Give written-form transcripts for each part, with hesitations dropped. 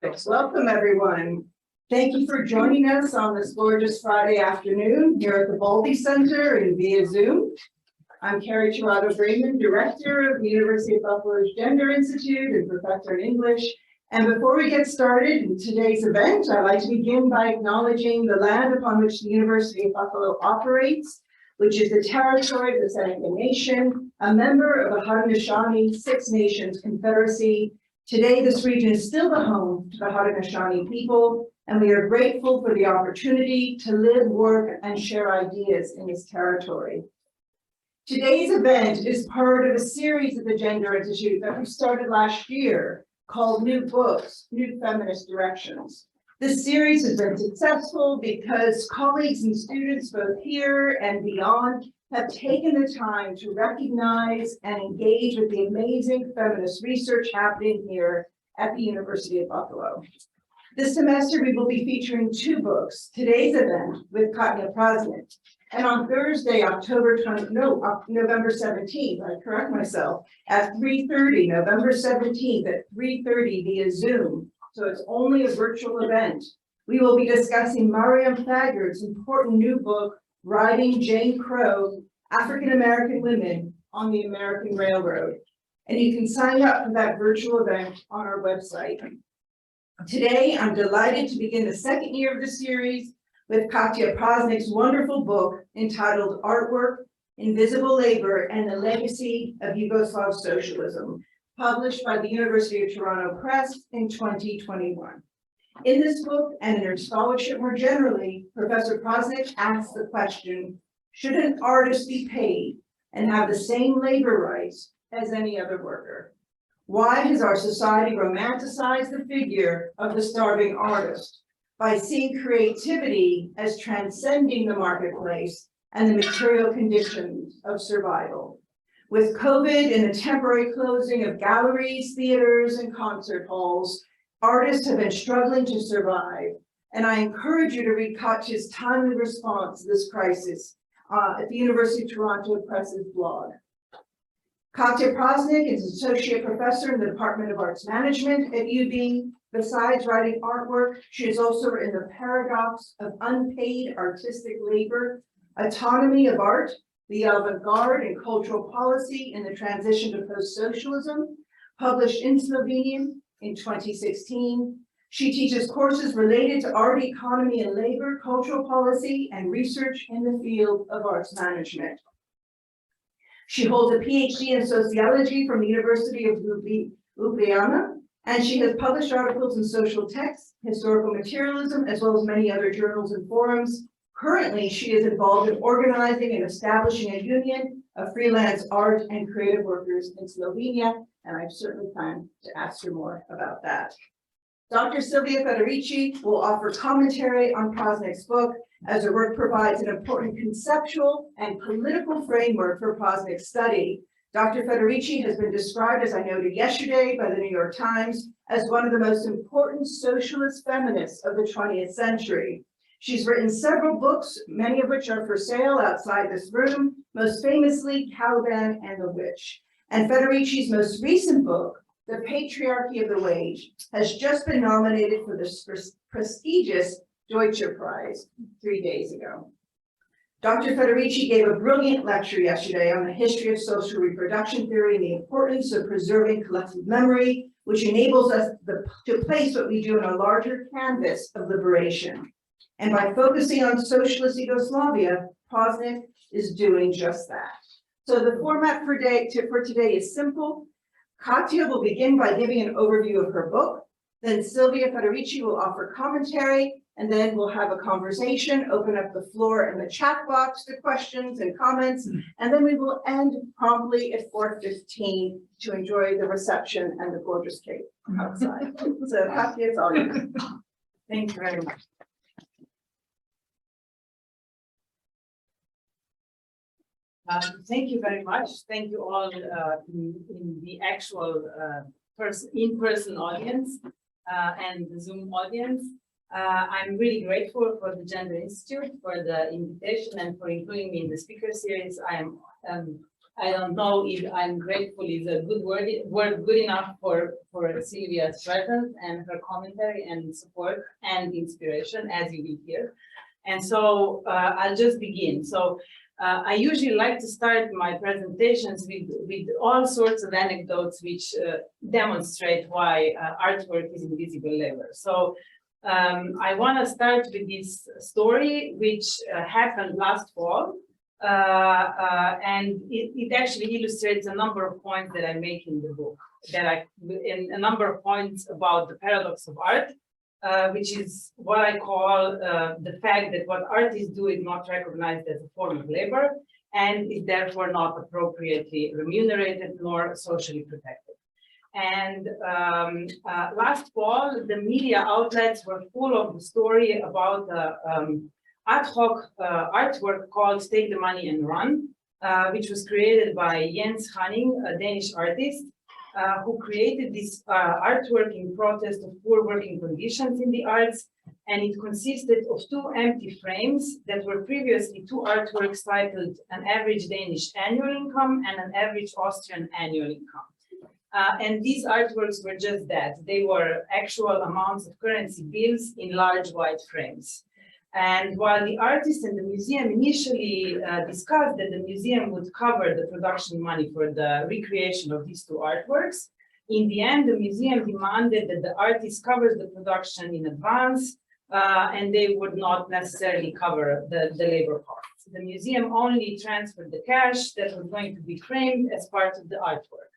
Welcome, everyone. Thank you for joining us on this gorgeous Friday afternoon here at the Bowlby Center and via Zoom. I'm Carrie Tirado-Brayman, Director of the University of Buffalo's Gender Institute and Professor in English. And before we get started in today's event, I'd like to begin by acknowledging the land upon which the University of Buffalo operates, which is the territory of the Seneca Nation, a member of the Haudenosaunee Six Nations Confederacy. Today, this region is still the home to the Haudenosaunee people, and we are grateful for the opportunity to live, work, and share ideas in this territory. Today's event is part of a series at the Gender Institute that we started last year called New Books, New Feminist Directions. This series has been successful because colleagues and students both here and beyond have taken the time to recognize and engage with the amazing feminist research happening here at the University of Buffalo. This semester, we will be featuring two books, today's event with Katja Praznik, and on Thursday, November 17th, I correct myself, at 3:30, November 17th at 3:30 via Zoom, so it's only a virtual event. We will be discussing Mariam Thagard's important new book, Riding Jane Crow, African-American Women on the American Railroad. And you can sign up for that virtual event on our website. Today, I'm delighted to begin the second year of the series with Katja Praznik's wonderful book entitled Artwork, Invisible Labor, and the Legacy of Yugoslav Socialism, published by the University of Toronto Press in 2021. In this book and in her scholarship more generally, Professor Praznik asks the question, should an artist be paid and have the same labor rights as any other worker? Why has our society romanticized the figure of the starving artist by seeing creativity as transcending the marketplace and the material conditions of survival? With COVID and the temporary closing of galleries, theaters, and concert halls, artists have been struggling to survive, and I encourage you to read Katja's timely response to this crisis at the University of Toronto Press's blog. Katja Praznik is Associate Professor in the Department of Arts Management at UB. Besides writing artwork, she has also written The Paradox of Unpaid Artistic Labor, Autonomy of Art, the Avant-Garde and Cultural Policy in the Transition to Post-Socialism, published in Slovenian in 2016. She teaches courses related to art, economy, and labor, cultural policy, and research in the field of arts management. She holds a PhD in sociology from the University of Ljubljana, and she has published articles in social texts, historical materialism, as well as many other journals and forums. Currently, she is involved in organizing and establishing a union of freelance art and creative workers in Slovenia, and I certainly plan to ask her more about that. Dr. Silvia Federici will offer commentary on Praznik's book, as her work provides an important conceptual and political framework for Praznik's study. Dr. Federici has been described, as I noted yesterday, by the New York Times as one of the most important socialist feminists of the 20th century. She's written several books, many of which are for sale outside this room, most famously Caliban and the Witch. And Federici's most recent book, The Patriarchy of the Wage, has just been nominated for the prestigious Deutsche Prize 3 days ago. Dr. Federici gave a brilliant lecture yesterday on the history of social reproduction theory and the importance of preserving collective memory, which enables us to place what we do in a larger canvas of liberation. And by focusing on socialist Yugoslavia, Praznik is doing just that. So the format for today is simple. Katja will begin by giving an overview of her book. Then Silvia Federici will offer commentary, and then we'll have a conversation, open up the floor and the chat box to questions and comments, and then we will end promptly at 4:15 to enjoy the reception and the gorgeous cake outside. So Katja, it's all yours. Thank you very much. Thank you very much. Thank you all in the actual in-person audience and the Zoom audience. I'm really grateful for the Gender Institute for the invitation and for including me in the speaker series. I am I don't know if I'm grateful is a good word good enough for Silvia's presence and her commentary and support and inspiration, as you will hear. And so I'll just begin. So I usually like to start my presentations with all sorts of anecdotes which demonstrate why artwork is invisible labor. So I want to start with this story which happened last fall. And it actually illustrates a number of points that I make in the book, in a number of points about the paradox of art, which is what I call the fact that what artists do is not recognized as a form of labor and is therefore not appropriately remunerated nor socially protected. And last fall, the media outlets were full of the story about the ad hoc artwork called Take the Money and Run, which was created by Jens Hanning, a Danish artist, who created this artwork in protest of poor working conditions in the arts. And it consisted of two empty frames that were previously two artworks titled An Average Danish Annual Income and An Average Austrian Annual Income. And these artworks were just that. They were actual amounts of currency bills in large white frames. And while the artist and the museum initially discussed that the museum would cover the production money for the recreation of these two artworks, in the end, the museum demanded that the artist covers the production in advance, and they would not necessarily cover the labor costs. The museum only transferred the cash that was going to be framed as part of the artwork.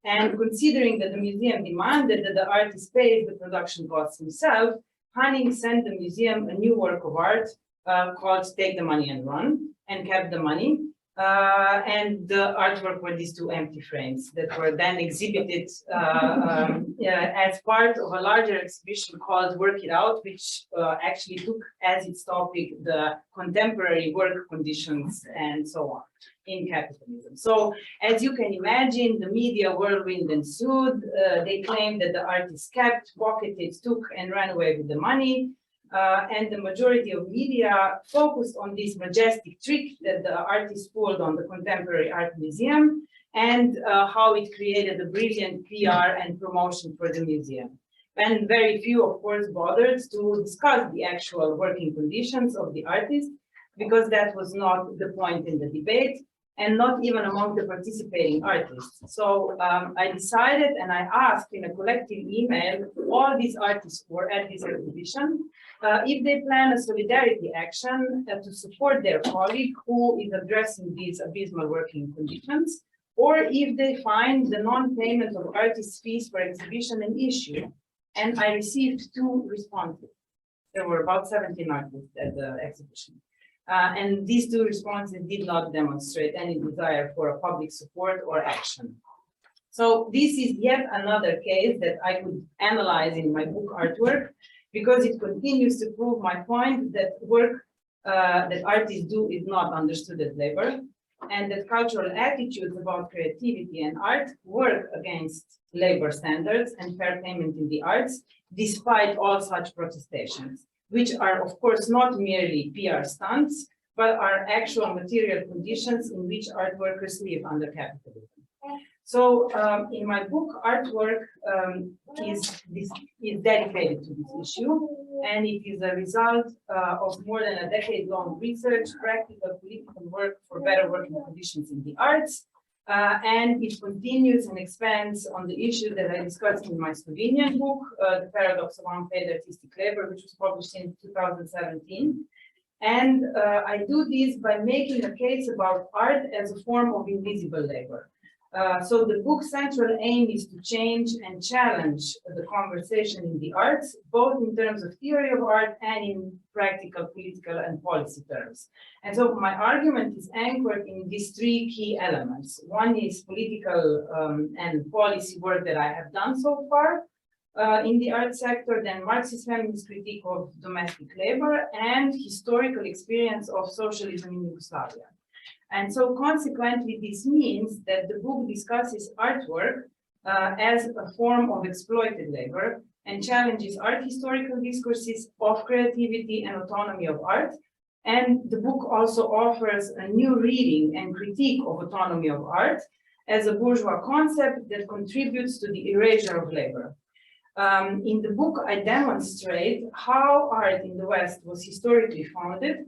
And considering that the museum demanded that the artist pays the production costs himself, Hanning sent the museum a new work of art called Take the Money and Run, and kept the money. And the artwork were these two empty frames that were then exhibited as part of a larger exhibition called Work It Out, which actually took as its topic the contemporary work conditions and so on in capitalism. So as you can imagine, the media whirlwind ensued. They claimed that the artist kept, pocketed, took, and ran away with the money. And the majority of media focused on this majestic trick that the artist pulled on the Contemporary Art Museum and how it created a brilliant PR and promotion for the museum. And very few, of course, bothered to discuss the actual working conditions of the artist, because that was not the point in the debate, and not even among the participating artists. So I decided, and I asked in a collective email all these artists who were at this exhibition if they plan a solidarity action to support their colleague who is addressing these abysmal working conditions, or if they find the non-payment of artists' fees for exhibition an issue. And I received two responses. There were about 17 artists at the exhibition. And these two responses did not demonstrate any desire for a public support or action. So this is yet another case that I could analyze in my book Artwork, because it continues to prove my point that work that artists do is not understood as labor, and that cultural attitudes about creativity and art work against labor standards and fair payment in the arts, despite all such protestations, which are, of course, not merely PR stunts, but are actual material conditions in which art workers live under capitalism. So in my book, Artwork is dedicated to this issue, and it is a result of more than a decade-long research, practical political work for better working conditions in the arts, and it continues and expands on the issue that I discussed in my Slovenian book, The Paradox of Unpaid Artistic Labor, which was published in 2017. And I do this by making a case about art as a form of invisible labor. So the book's central aim is to change and challenge the conversation in the arts, both in terms of theory of art and in practical, political, and policy terms. And so my argument is anchored in these three key elements. One is political and policy work that I have done so far in the art sector, then Marxist feminist critique of domestic labor, and historical experience of socialism in Yugoslavia. And so consequently, this means that the book discusses artwork as a form of exploited labor and challenges art historical discourses of creativity and autonomy of art, And the book also offers a new reading and critique of autonomy of art as a bourgeois concept that contributes to the erasure of labor. In the book, I demonstrate how art in the West was historically founded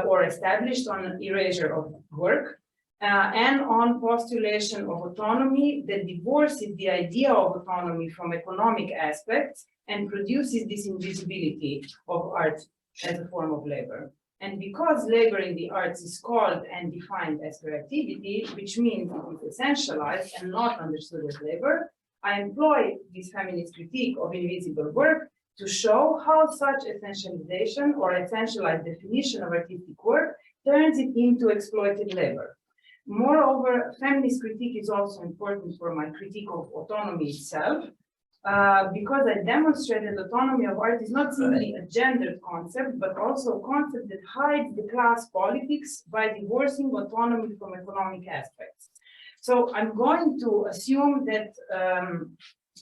or established on erasure of work and on postulation of autonomy that divorces the idea of autonomy from economic aspects and produces this invisibility of art as a form of labor. And because labor in the arts is called and defined as creativity, which means it is essentialized and not understood as labor, I employ this feminist critique of invisible work to show how such essentialization or essentialized definition of artistic work turns it into exploited labor. Moreover, feminist critique is also important for my critique of autonomy itself, because I demonstrated autonomy of art is not simply a gendered concept, but also a concept that hides the class politics by divorcing autonomy from economic aspects. So I'm going to assume that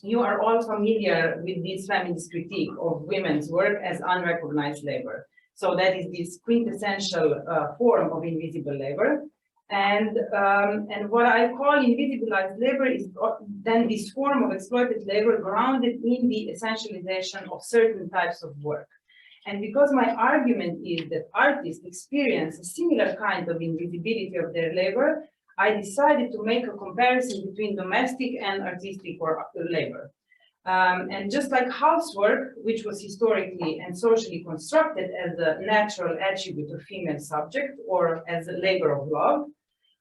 you are all familiar with this feminist critique of women's work as unrecognized labor. So that is this quintessential form of invisible labor. And what I call invisibilized labor is then this form of exploited labor grounded in the essentialization of certain types of work. And because my argument is that artists experience a similar kind of invisibility of their labor, I decided to make a comparison between domestic and artistic labor. And just like housework, which was historically and socially constructed as a natural attribute of female subject or as a labor of love,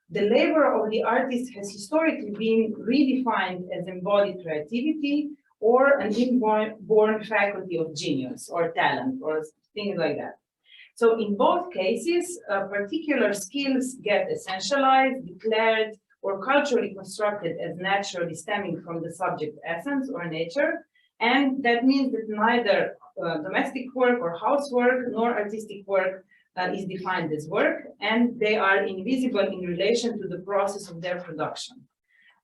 the labor of the artist has historically been redefined as embodied creativity or an inborn faculty of genius or talent or things like that. So in both cases, particular skills get essentialized, declared, or culturally constructed as naturally stemming from the subject essence or nature. And that means that neither domestic work or housework nor artistic work is defined as work, and they are invisible in relation to the process of their production.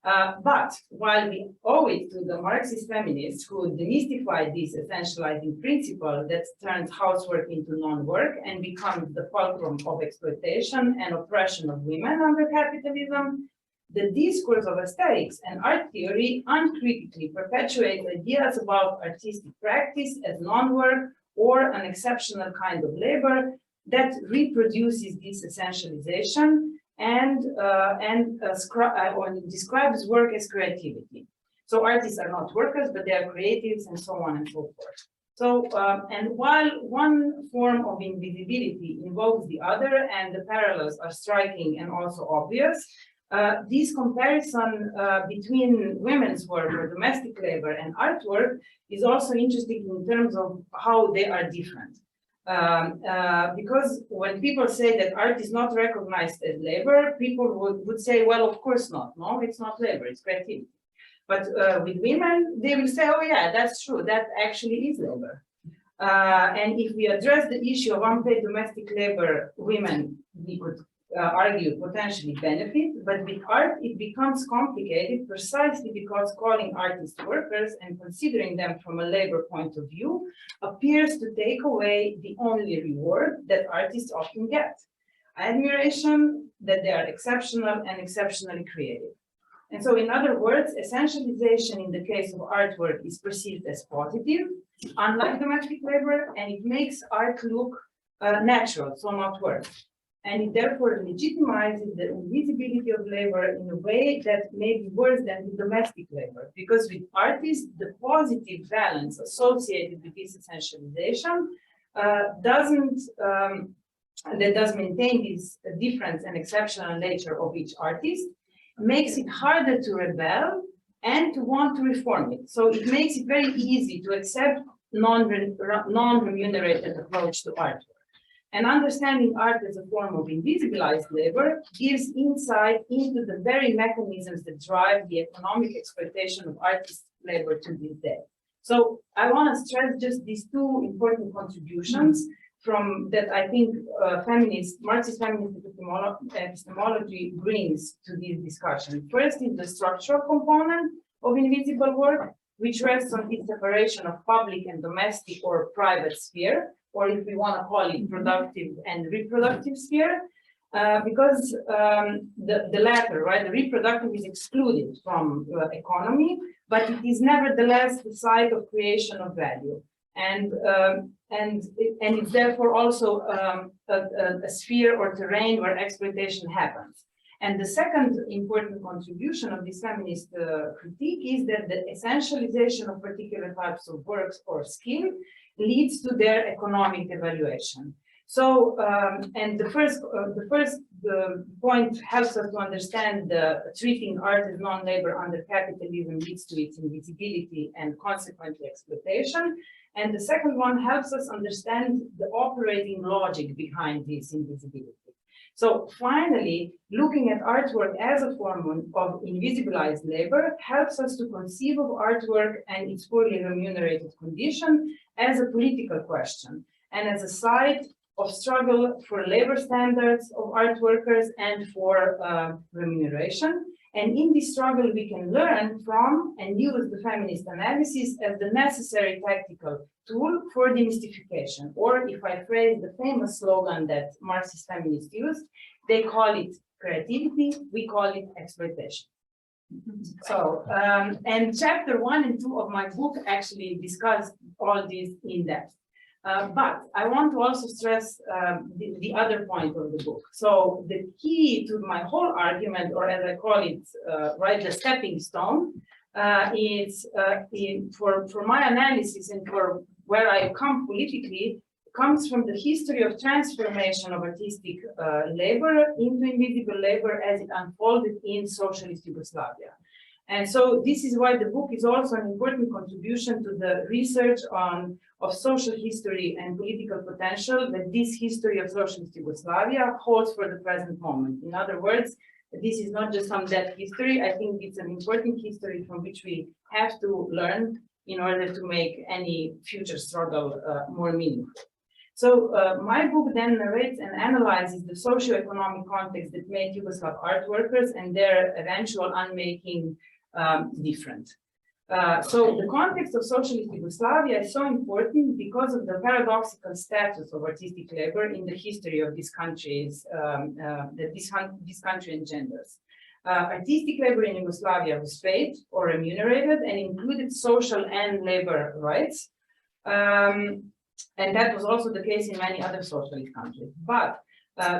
But while we owe it to the Marxist feminists who demystified this essentializing principle that turns housework into non-work and becomes the fulcrum of exploitation and oppression of women under capitalism, the discourse of aesthetics and art theory uncritically perpetuates ideas about artistic practice as non-work or an exceptional kind of labor that reproduces this essentialization and describes work as creativity. So artists are not workers, but they are creatives and so on and so forth. So, and while one form of invisibility involves the other and the parallels are striking and also obvious, this comparison between women's work or domestic labor and artwork is also interesting in terms of how they are different. Because when people say that art is not recognized as labor, people would say, well, of course not. No, it's not labor, it's creativity. But with women, they will say, oh yeah, that's true, that actually is labor. And if we address the issue of unpaid domestic labor, women, we could argue potentially benefit, but with art, it becomes complicated precisely because calling artists workers and considering them from a labor point of view appears to take away the only reward that artists often get: admiration that they are exceptional and exceptionally creative. And so, in other words, essentialization in the case of artwork is perceived as positive, unlike domestic labor, and it makes art look natural, so not work. And it therefore legitimizes the invisibility of labor in a way that may be worse than with domestic labor, because with artists, the positive balance associated with this essentialization does maintain this difference and exceptional nature of each artist, makes it harder to rebel and to want to reform it. So it makes it very easy to accept non-remunerated approach to artwork. And understanding art as a form of invisibilized labor gives insight into the very mechanisms that drive the economic exploitation of artist labor to this day. So I want to stress just these two important contributions from that I think Marxist feminist epistemology brings to this discussion. First is the structural component of invisible work, which rests on its separation of public and domestic or private sphere, or if we want to call it productive and reproductive sphere, because the latter, right, the reproductive is excluded from economy, but it is nevertheless the site of creation of value. And it's therefore also a sphere or terrain where exploitation happens. And the second important contribution of this feminist critique is that the essentialization of particular types of works or skill leads to their economic devaluation. So, and the first point helps us to understand treating art as non-labor under capitalism leads to its invisibility and consequently exploitation. And the second one helps us understand the operating logic behind this invisibility. So finally, looking at artwork as a form of invisibilized labor helps us to conceive of artwork and its poorly remunerated condition as a political question and as a site of struggle for labor standards of art workers and for remuneration. And in this struggle, we can learn from and use the feminist analysis as the necessary tactical tool for demystification, or if I phrase the famous slogan that Marxist feminists use, they call it creativity, we call it exploitation. So, and chapter 1 and 2 of my book actually discuss all this in depth. But I want to also stress the other point of the book. So the key to my whole argument, or as I call it, right, the stepping stone, is for my analysis and for where I come politically, comes from the history of transformation of artistic labor into invisible labor as it unfolded in socialist Yugoslavia. And so this is why the book is also an important contribution to the research of social history and political potential that this history of socialist Yugoslavia holds for the present moment. In other words, this is not just some dead history. I think it's an important history from which we have to learn in order to make any future struggle more meaningful. So my book then narrates and analyzes the socio-economic context that made Yugoslav art workers and their eventual unmaking different. So the context of socialist Yugoslavia is so important because of the paradoxical status of artistic labor in the history of these countries that this country engenders. Artistic labor in Yugoslavia was paid or remunerated and included social and labor rights. And that was also the case in many other socialist countries. But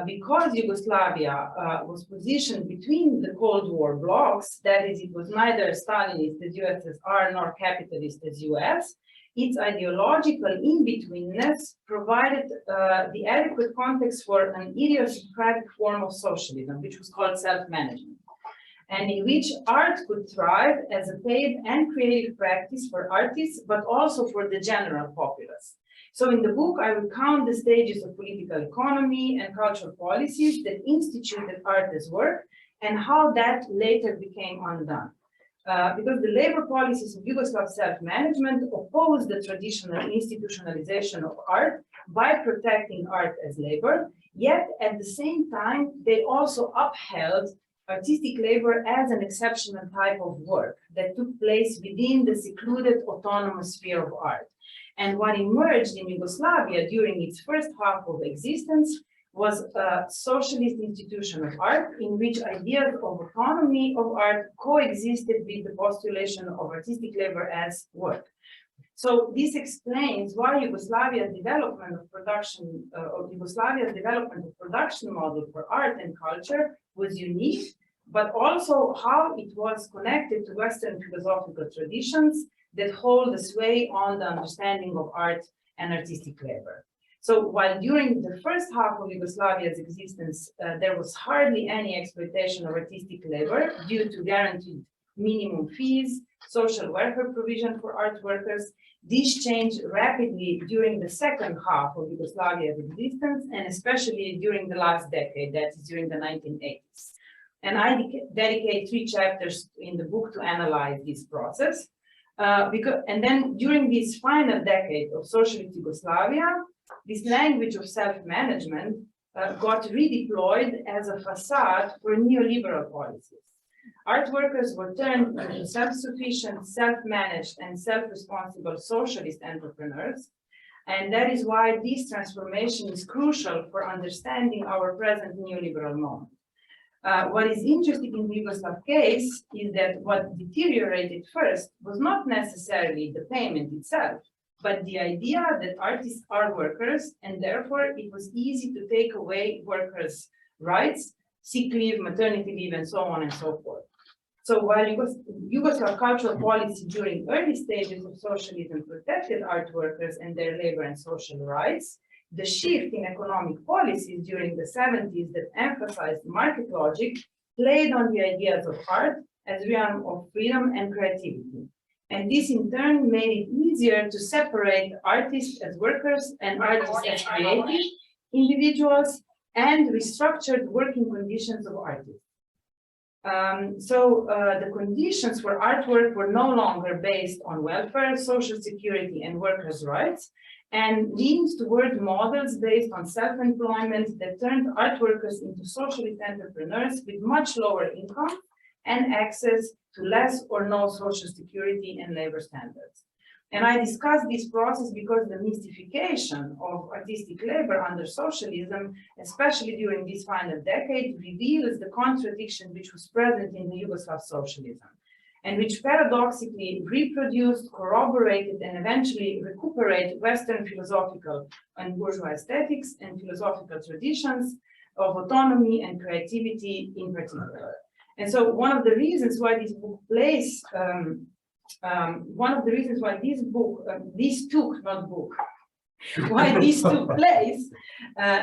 because Yugoslavia was positioned between the Cold War blocs, that is, it was neither Stalinist as USSR nor capitalist as US, its ideological in-betweenness provided the adequate context for an idiosyncratic form of socialism, which was called self-management, and in which art could thrive as a paid and creative practice for artists, but also for the general populace. So in the book, I recount the stages of political economy and cultural policies that instituted art as work and how that later became undone. Because the labor policies of Yugoslav self-management opposed the traditional institutionalization of art by protecting art as labor, yet at the same time, they also upheld artistic labor as an exceptional type of work that took place within the secluded autonomous sphere of art. And what emerged in Yugoslavia during its first half of existence was a socialist institution of art in which ideas of autonomy of art coexisted with the postulation of artistic labor as work. So this explains why Yugoslavia's development of production model for art and culture was unique, but also how it was connected to Western philosophical traditions that hold the sway on the understanding of art and artistic labor. So while during the first half of Yugoslavia's existence, there was hardly any exploitation of artistic labor due to guaranteed minimum fees, social welfare provision for art workers, this changed rapidly during the second half of Yugoslavia's existence, and especially during the last decade, that is during the 1980s. And I dedicate 3 chapters in the book to analyze this process. And then during this final decade of socialist Yugoslavia, this language of self-management got redeployed as a facade for neoliberal policies. Art workers were turned into self-sufficient, self-managed, and self-responsible socialist entrepreneurs. And that is why this transformation is crucial for understanding our present neoliberal moment. What is interesting in the Yugoslav case is that what deteriorated first was not necessarily the payment itself, but the idea that artists are workers, and therefore it was easy to take away workers' rights, sick leave, maternity leave, and so on and so forth. So while Yugoslav cultural policy during early stages of socialism protected art workers and their labor and social rights, the shift in economic policies during the 70s that emphasized market logic played on the ideas of art as realm of freedom and creativity. And this in turn made it easier to separate artists as workers and artists as creative individuals and restructured working conditions of artists. The conditions for artwork were no longer based on welfare, social security, and workers' rights, and leaned toward models based on self-employment that turned art workers into socialist entrepreneurs with much lower income and access to less or no social security and labor standards. And I discussed this process because the mystification of artistic labor under socialism, especially during this final decade, reveals the contradiction which was present in the Yugoslav socialism, and which paradoxically reproduced, corroborated, and eventually recuperated Western philosophical and bourgeois aesthetics and philosophical traditions of autonomy and creativity in particular. And so one of the reasons why this book plays why this took place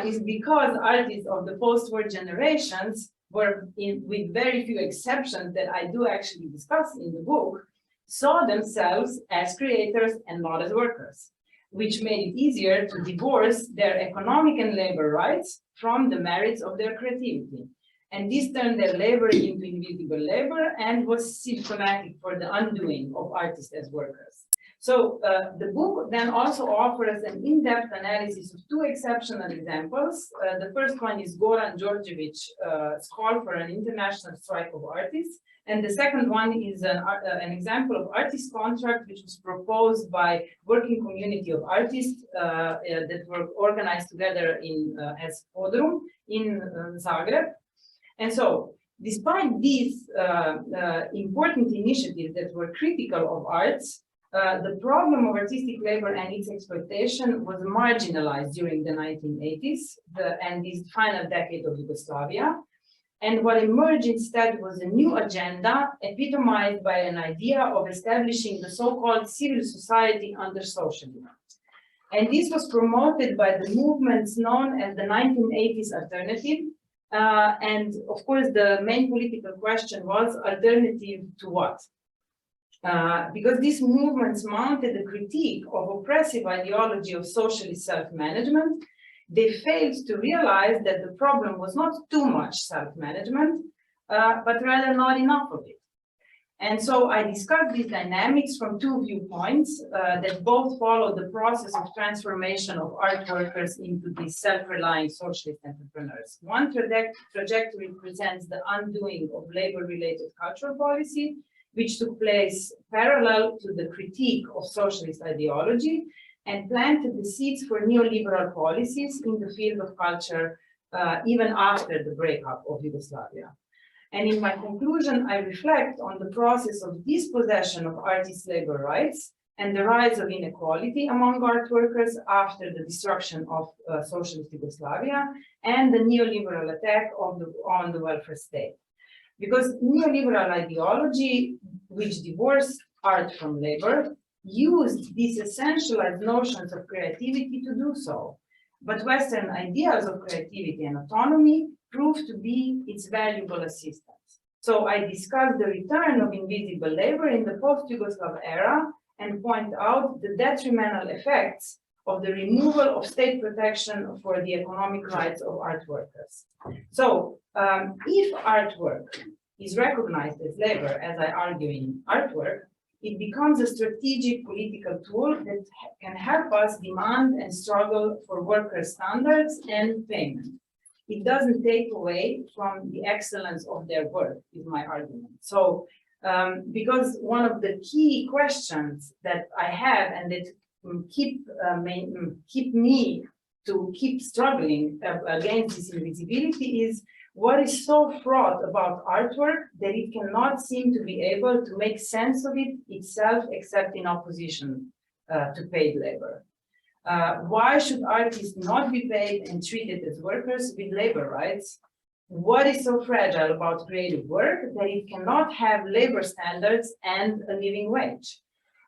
is because artists of the post-war generations were, with very few exceptions that I do actually discuss in the book, saw themselves as creators and not as workers, which made it easier to divorce their economic and labor rights from the merits of their creativity. And this turned their labor into invisible labor and was symptomatic for the undoing of artists as workers. So the book then also offers an in-depth analysis of two exceptional examples. The first one is Goran Đorđević's call for an international strike of artists. And the second one is an example of artist contract, which was proposed by working community of artists that were organized together as Podrum in Zagreb. And so, despite these important initiatives that were critical of arts, the problem of artistic labor and its exploitation was marginalized during the 1980s and this final decade of Yugoslavia. And what emerged instead was a new agenda epitomized by an idea of establishing the so-called civil society under socialism. And this was promoted by the movements known as the 1980s alternative. And of course, the main political question was alternative to what? Because these movements mounted a critique of oppressive ideology of socialist self-management, they failed to realize that the problem was not too much self-management, but rather not enough of it. And so I discussed these dynamics from two viewpoints that both follow the process of transformation of art workers into these self-relying socialist entrepreneurs. One trajectory presents the undoing of labor-related cultural policy, which took place parallel to the critique of socialist ideology and planted the seeds for neoliberal policies in the field of culture even after the breakup of Yugoslavia. And in my conclusion, I reflect on the process of dispossession of artists' labor rights and the rise of inequality among art workers after the destruction of socialist Yugoslavia and the neoliberal attack on the welfare state. Because neoliberal ideology, which divorced art from labor, used these essentialized notions of creativity to do so. But Western ideas of creativity and autonomy proved to be its valuable assistance. So I discussed the return of invisible labor in the post-Yugoslav era and point out the detrimental effects of the removal of state protection for the economic rights of art workers. So if artwork is recognized as labor, as I argue in artwork, it becomes a strategic political tool that can help us demand and struggle for worker standards and payment. It doesn't take away from the excellence of their work, is my argument. So, because one of the key questions that I have and that keep struggling against this invisibility is what is so fraught about artwork that it cannot seem to be able to make sense of it itself except in opposition to paid labor. Why should artists not be paid and treated as workers with labor rights? What is so fragile about creative work that it cannot have labor standards and a living wage?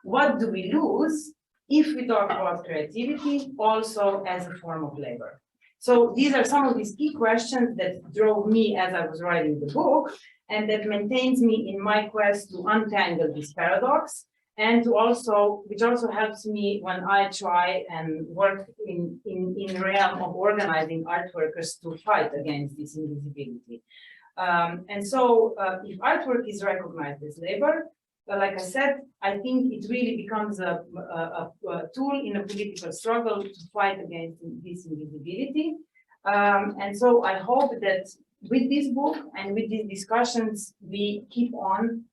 What do we lose if we talk about creativity also as a form of labor? So these are some of these key questions that drove me as I was writing the book, and that maintains me in my quest to untangle this paradox, and to also, which also helps me when I try and work in the realm of organizing art workers to fight against this invisibility. And so if artwork is recognized as labor, like I said, I think it really becomes a tool in a political struggle to fight against this invisibility. And so I hope that with this book and with these discussions, we keep on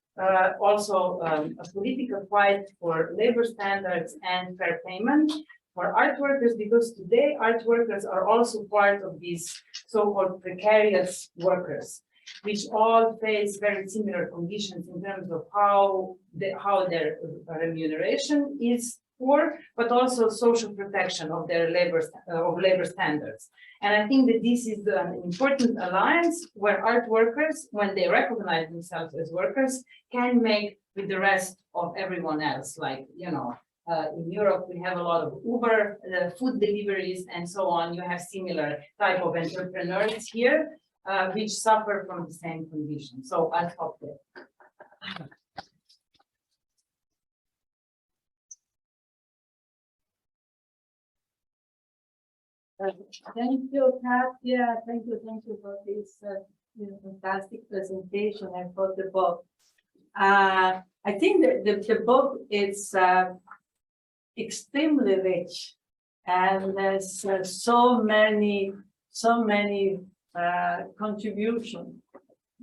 also a political fight for labor standards and fair payment for art workers, because today art workers are also part of these so-called precarious workers, which all face very similar conditions in terms of how their remuneration is poor, but also social protection of their labor standards. And I think that this is an important alliance where art workers, when they recognize themselves as workers, can make with the rest of everyone else. Like, you know, in Europe, we have a lot of Uber, food deliveries, and so on. You have similar type of entrepreneurs here, which suffer from the same conditions. So I'll stop there. Thank you, Katja. Thank you for this fantastic presentation and for the book. I think that the book is extremely rich, and there's so many contributions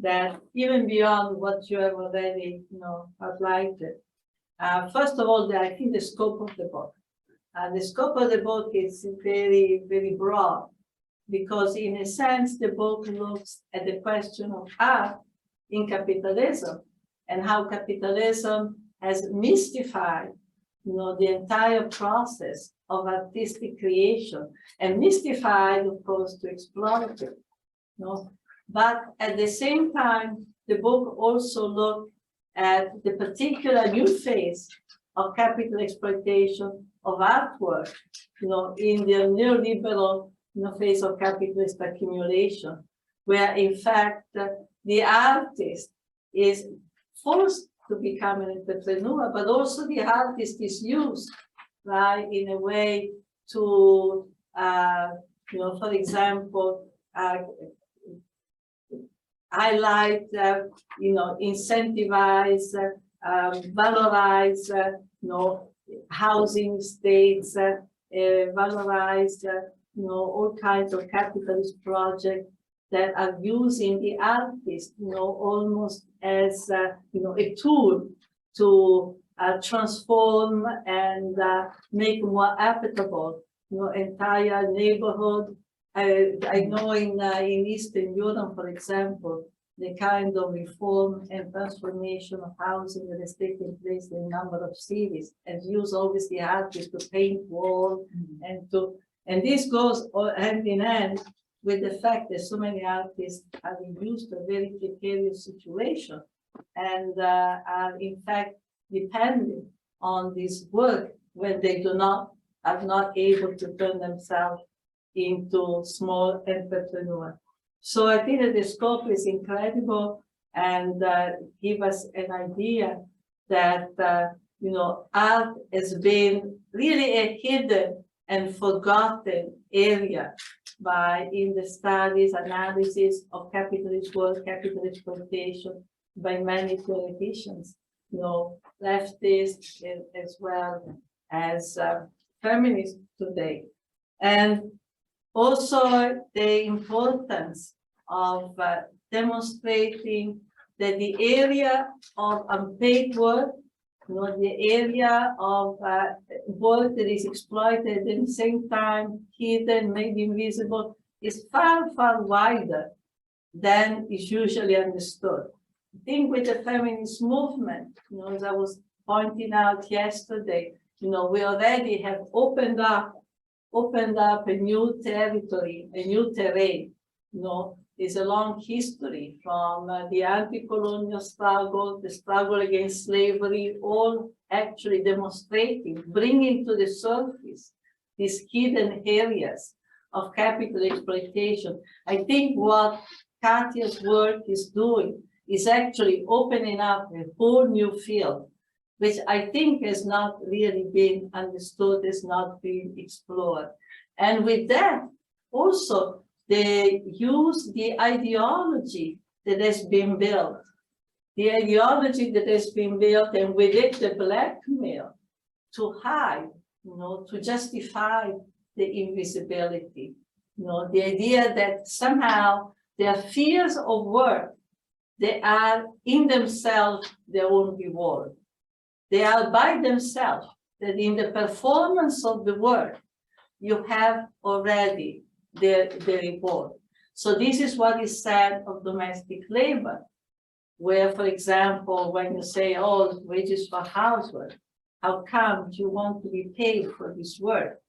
that even beyond what you have already outlined. First of all, I think the scope of the book. The scope of the book is very, very broad, because in a sense, the book looks at the question of art in capitalism and how capitalism has mystified, the entire process of artistic creation, and mystified, of course, to exploit it. But at the same time, the book also looked at the particular new phase of capital exploitation of artwork, in the neoliberal phase of capitalist accumulation, where in fact the artist is forced to become an entrepreneur, but also the artist is used, right, in a way to, for example, highlight, incentivize, valorize, housing states, valorize, all kinds of capitalist projects that are using the artist, almost as, a tool to transform and make more applicable, entire neighborhood. I know in Eastern Europe, for example, the kind of reform and transformation of housing that has taken place in a number of cities, and use always the artists to paint walls, and this goes hand in hand with the fact that so many artists are reduced to a very precarious situation, and are in fact dependent on this work when they are not able to turn themselves into small entrepreneurs. So I think that the scope is incredible, and give us an idea that art has been really a hidden and forgotten area in the studies, analysis of capitalist work, capital exploitation by many theoreticians, leftists as well as feminists today. And also the importance of demonstrating that the area of unpaid work the area of work that is exploited and at the same time hidden, made invisible, is far, far wider than is usually understood. I think with the feminist movement, as I was pointing out yesterday, we already have opened up a new territory, a new terrain. There's a long history from the anti-colonial struggle, the struggle against slavery, all actually demonstrating, bringing to the surface these hidden areas of capital exploitation. I think what Katja's work is doing is actually opening up a whole new field, which I think has not really been understood, has not been explored. And with that, also, they use the ideology that has been built, and with it the blackmail to hide, to justify the invisibility. The idea that somehow their fears of work, they are in themselves their own reward. They are by themselves, that in the performance of the work, you have already the reward. So this is what is said of domestic labor, where, for example, when you say, oh, wages for housework, how come you want to be paid for this work?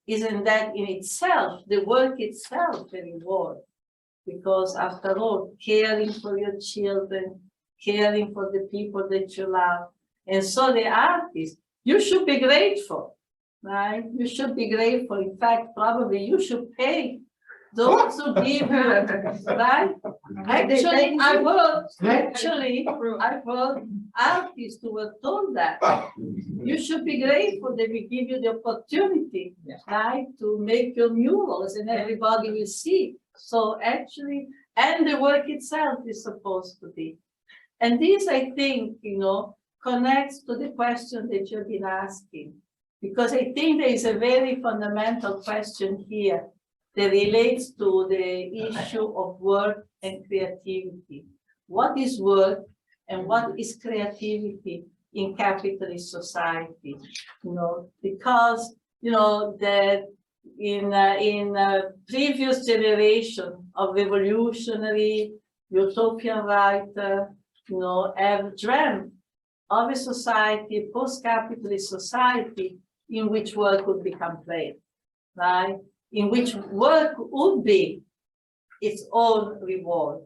Isn't that in itself, the work itself, a reward? Because after all, caring for your children, caring for the people that you love, and so the artist, you should be grateful, right? You should be grateful. In fact, probably you should pay those who give you, right? Actually, I've heard artists who were told that. You should be grateful that we give you the opportunity, right, to make your murals and everybody will see. So actually, and the work itself is supposed to be. And this, I think, connects to the question that you've been asking, because I think there is a very fundamental question here that relates to the issue of work and creativity. What is work and what is creativity in capitalist society? Because that in previous generation of revolutionary utopian writer, have dreamt of a society, post-capitalist society, in which work would become play, right? In which work would be its own reward,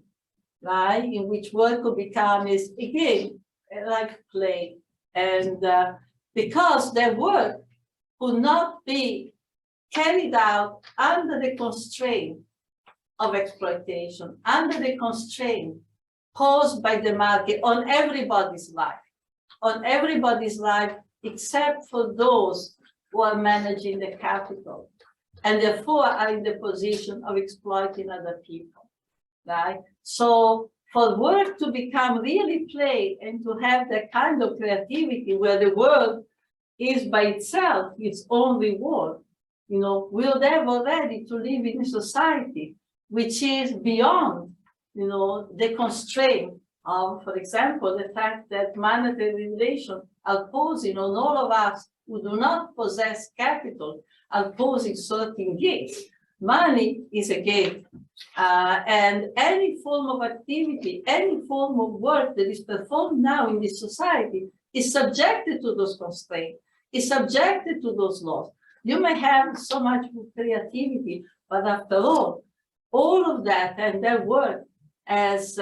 right? In which work could become, again, like play. And because their work could not be carried out under the constraint of exploitation, under the constraint posed by the market on everybody's life, except for those who are managing the capital, and therefore are in the position of exploiting other people, right? So for work to become really play and to have that kind of creativity where the world is by itself its own reward, we'll have already to live in a society which is beyond, the constraint of, for example, the fact that monetary relations are posing on all of us who do not possess capital, are posing certain gates. Money is a gate, and any form of activity, any form of work that is performed now in this society is subjected to those constraints, is subjected to those laws. You may have so much creativity, but after all of that and their work as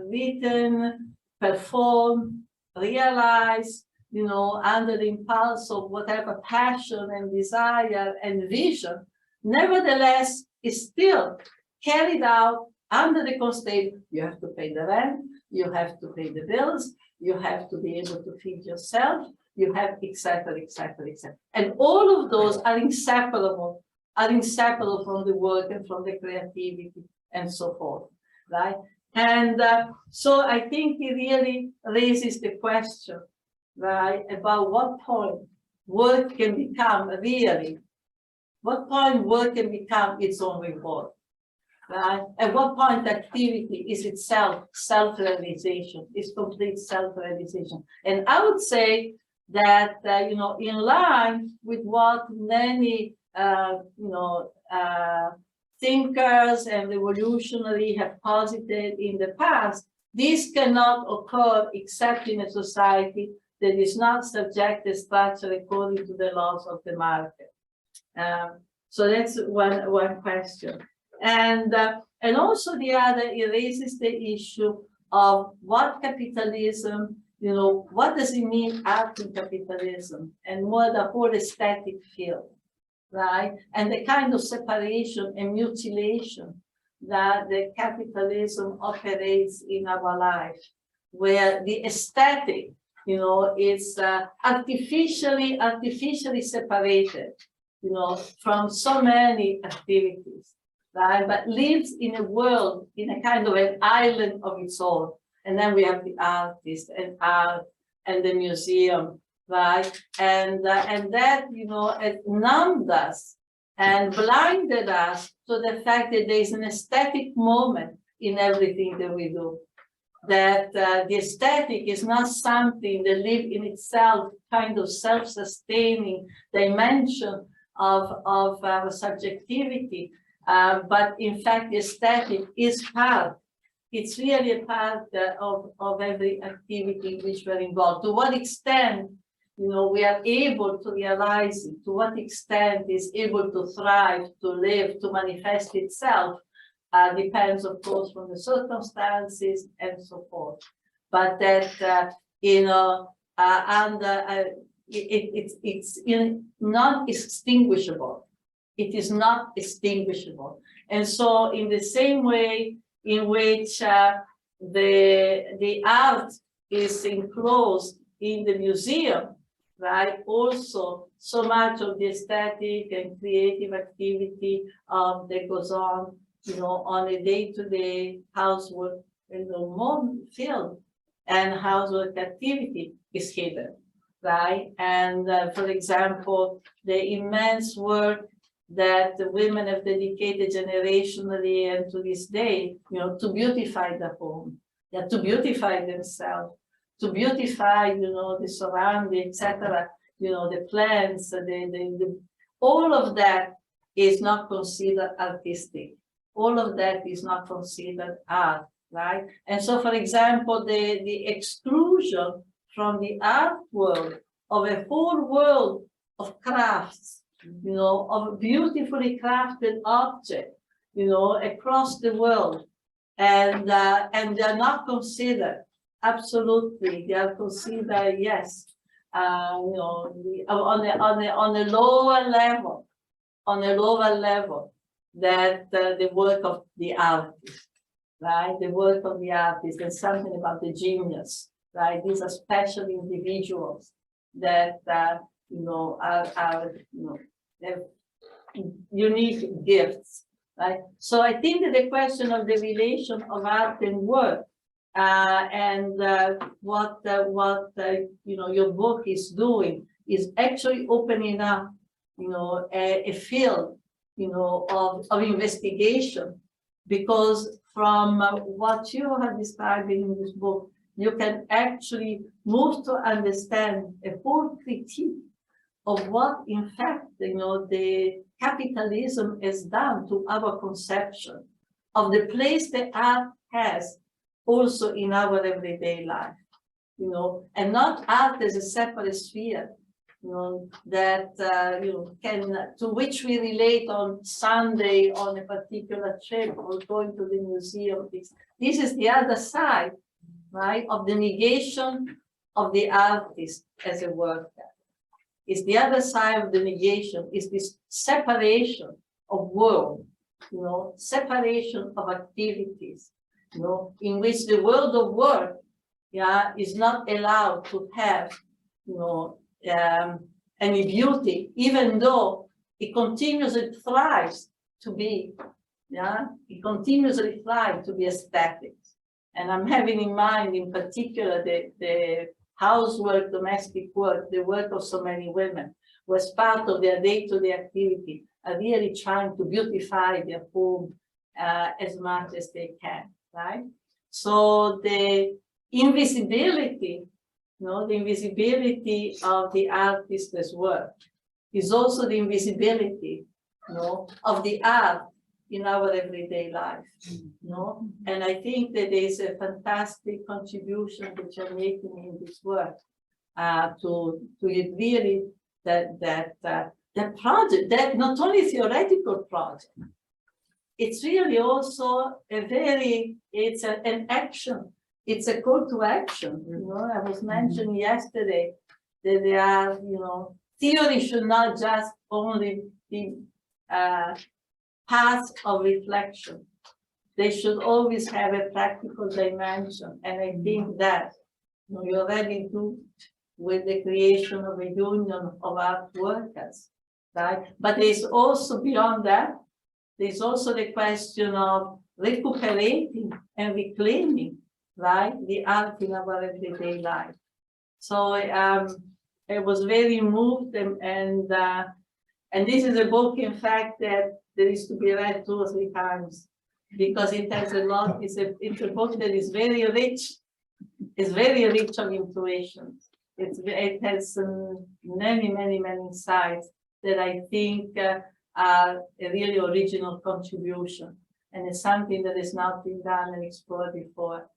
written, performed, realized, under the impulse of whatever passion and desire and vision, nevertheless is still carried out under the constraint. You have to pay the rent, you have to pay the bills, you have to be able to feed yourself, you have etc., etc., etc. And all of those are inseparable from the work and from the creativity and so forth, right? And so I think it really raises the question, right, about what point work can become its own reward. right? At what point activity is itself self-realization, is complete self-realization. And I would say that, you know, in line with what many, thinkers and revolutionary have posited in the past, this cannot occur except in a society that is not subject to structure according to the laws of the market. So that's one question. And also the other, it raises the issue of what capitalism, you know, what does it mean art in capitalism, and what the whole aesthetic field, right? And the kind of separation and mutilation that the capitalism operates in our life, where the aesthetic, you know, is artificially separated, you know, from so many activities, right? But lives in a world, in a kind of an island of its own. And then we have the artist and art and the museum, right? And that, you know, it numbed us and blinded us to the fact that there is an aesthetic moment in everything that we do. That the aesthetic is not something that lives in itself, kind of self-sustaining dimension of subjectivity, but in fact, the aesthetic is part. It's really a part of every activity in which we're involved. To what extent, you know, we are able to realize it, to what extent it's able to thrive, to live, to manifest itself, depends, of course, from the circumstances and so forth. But that, you know, it's not extinguishable. It is not extinguishable. And so in the same way in which the art is enclosed in the museum, right? Also, so much of the aesthetic and creative activity that goes on, you know, on a day-to-day housework in the modern field and housework activity is hidden, right? And for example, the immense work that the women have dedicated generationally and to this day, you know, to beautify the home, to beautify themselves, to beautify, you know, the surrounding, etc. You know, the plants, all of that is not considered artistic. All of that is not considered art, right? And so, for example, the exclusion from the art world of a whole world of crafts, you know, of beautifully crafted objects, you know, across the world, and they're not considered. Absolutely, they are considered, yes, you know, on a lower level, that the work of the artist, right? The work of the artist, and something about the genius, right? These are special individuals that you know are you know, have unique gifts, right? So I think that the question of the relation of art and work, and what you know, your book is doing is actually opening up, you know, a field, you know, of investigation, because from what you have described in this book, you can actually move to understand a whole critique of what, in fact, you know, the capitalism has done to our conception of the place that art has also in our everyday life, you know, and not art as a separate sphere, you know, that you know, to which we relate on Sunday on a particular trip or going to the museum. This is the other side, right, of the negation of the artist as a worker. It's the other side of the negation, is this separation of world, you know, separation of activities, you know, in which the world of work, yeah, is not allowed to have, you know, any beauty, even though it continuously thrives to be, yeah, it continuously thrives to be aesthetic. And I'm having in mind, in particular, the housework, domestic work, the work of so many women, was part of their day-to-day activity, are really trying to beautify their home as much as they can, right? So the invisibility, the invisibility of the artist's work is also the invisibility, of the art in our everyday life, And I think that there is a fantastic contribution that you're making in this work to really that project, that not only theoretical project, it's really also it's an action. It's a call to action. I was mentioning yesterday that there are, theory should not just only be paths of reflection. They should always have a practical dimension. And I think that you already do with the creation of a union of art workers, right? But there's also beyond that, there's also the question of recuperating and reclaiming, right, the art in our everyday life. So I was very moved, and this is a book, in fact, that there is to be read 2 or 3 times because it has a lot. It's a book that is very rich. It's very rich of intuition. It has many insights that I think are a really original contribution, and it's something that has not been done and explored before.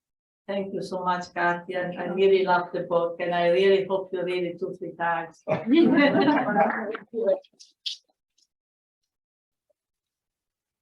Thank you so much, Katja. I really love the book, and I really hope you read it 2 or 3 times.